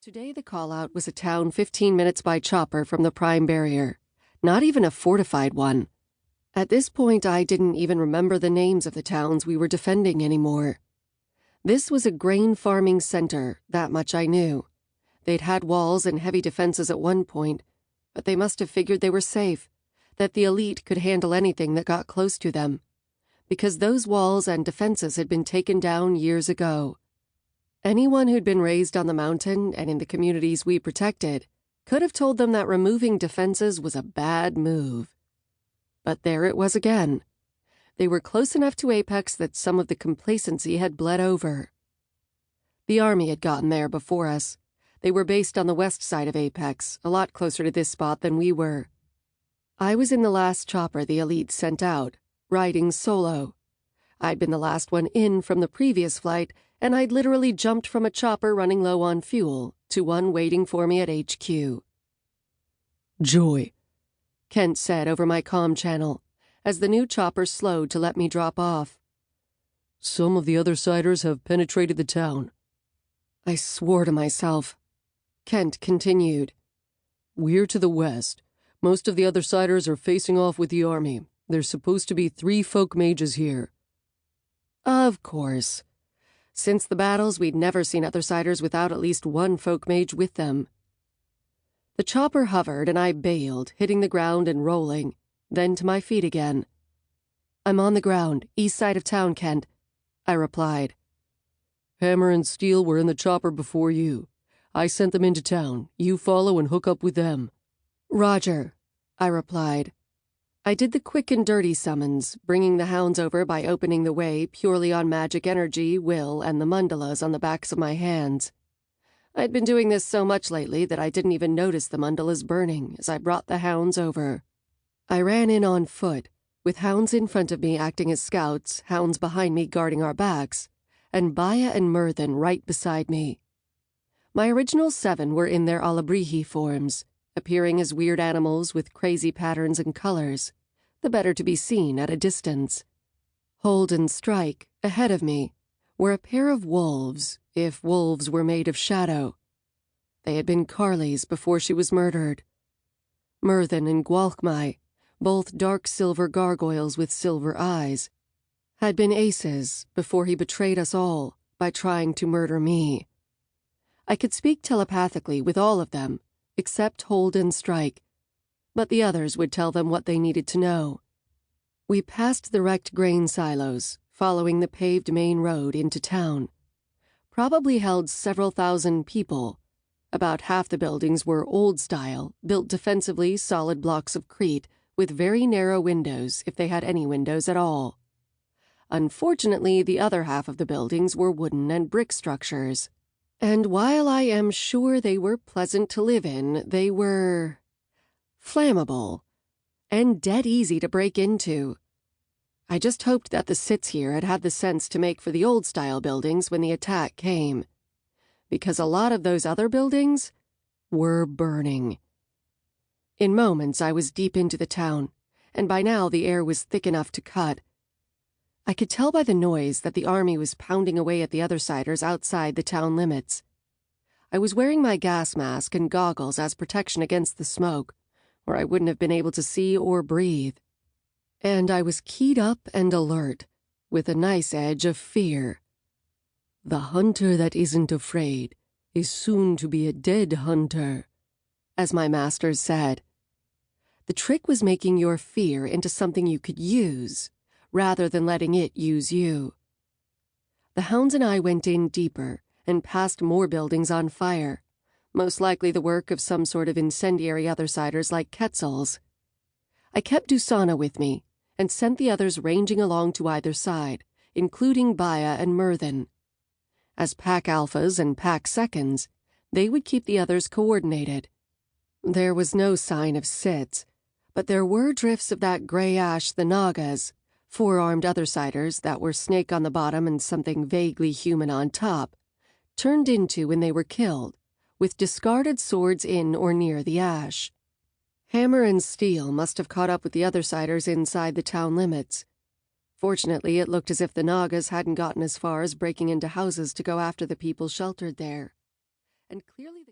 Today the call-out was a town 15 minutes by chopper from the prime barrier, not even a fortified one. At this point, I didn't even remember the names of the towns we were defending anymore. This was a grain farming center, that much I knew. They'd had walls and heavy defenses at one point, but they must have figured they were safe, that the elite could handle anything that got close to them, because those walls and defenses had been taken down years ago. Anyone who'd been raised on the mountain and in the communities we protected could have told them that removing defenses was a bad move. But there it was again. They were close enough to apex that some of the complacency had bled over. The army had gotten there before us. They were based on the west side of Apex, a lot closer to this spot than we were. I was in the last chopper the elite sent out, riding solo. I'd been the last one in from the previous flight, and I'd literally jumped from a chopper running low on fuel to one waiting for me at HQ. "Joy," Kent said over my comm channel, as the new chopper slowed to let me drop off. "Some of the Othersiders have penetrated the town." I swore to myself. Kent continued. "We're to the west. Most of the Othersiders are facing off with the army. There's supposed to be 3 folk mages here." Of course. Since the battles, we'd never seen Othersiders without at least one folk mage with them. The chopper hovered and I bailed, hitting the ground and rolling, then to my feet again. "I'm on the ground, east side of town, Kent," I replied. "Hammer and Steel were in the chopper before you. I sent them into town. You follow and hook up with them." "Roger," I replied. I did the quick and dirty summons, bringing the hounds over by opening the way purely on magic energy, will, and the mandalas on the backs of my hands. I'd been doing this so much lately that I didn't even notice the mandalas burning as I brought the hounds over. I ran in on foot, with hounds in front of me acting as scouts, hounds behind me guarding our backs, and Baya and Murthan right beside me. My original 7 were in their Alabrihi forms, appearing as weird animals with crazy patterns and colors, the better to be seen at a distance. Hold and Strike, ahead of me, were a pair of wolves, if wolves were made of shadow. They had been Carly's before she was murdered. Murthan and Gwalchmai, both dark silver gargoyles with silver eyes, had been aces before he betrayed us all by trying to murder me. I could speak telepathically with all of them, except Hold and Strike, but the others would tell them what they needed to know. We passed the wrecked grain silos, following the paved main road into town. Probably held several thousand people. About half the buildings were old-style, built defensively solid blocks of crete, with very narrow windows, if they had any windows at all. Unfortunately, the other half of the buildings were wooden and brick structures. And while I am sure they were pleasant to live in, they were flammable and dead easy to break into. I just hoped that the Sits here had had the sense to make for the old-style buildings when the attack came, because a lot of those other buildings were burning. In moments, I was deep into the town, and by now the air was thick enough to cut. I could tell by the noise that the army was pounding away at the Othersiders outside the town limits. I was wearing my gas mask and goggles as protection against the smoke, or I wouldn't have been able to see or breathe. And I was keyed up and alert, with a nice edge of fear. "The hunter that isn't afraid is soon to be a dead hunter," as my masters said. The trick was making your fear into something you could use, rather than letting it use you. The hounds and I went in deeper and passed more buildings on fire, most likely the work of some sort of incendiary Othersiders like Quetzals. I kept Dusana with me and sent the others ranging along to either side, including Baya and Murthan. As pack alphas and pack seconds, they would keep the others coordinated. There was no sign of Sits, but there were drifts of that gray ash the Nagas, 4-armed Othersiders that were snake on the bottom and something vaguely human on top, turned into when they were killed, with discarded swords in or near the ash. Hammer and Steel must have caught up with the Othersiders inside the town limits. Fortunately, it looked as if the Nagas hadn't gotten as far as breaking into houses to go after the people sheltered there. And clearly the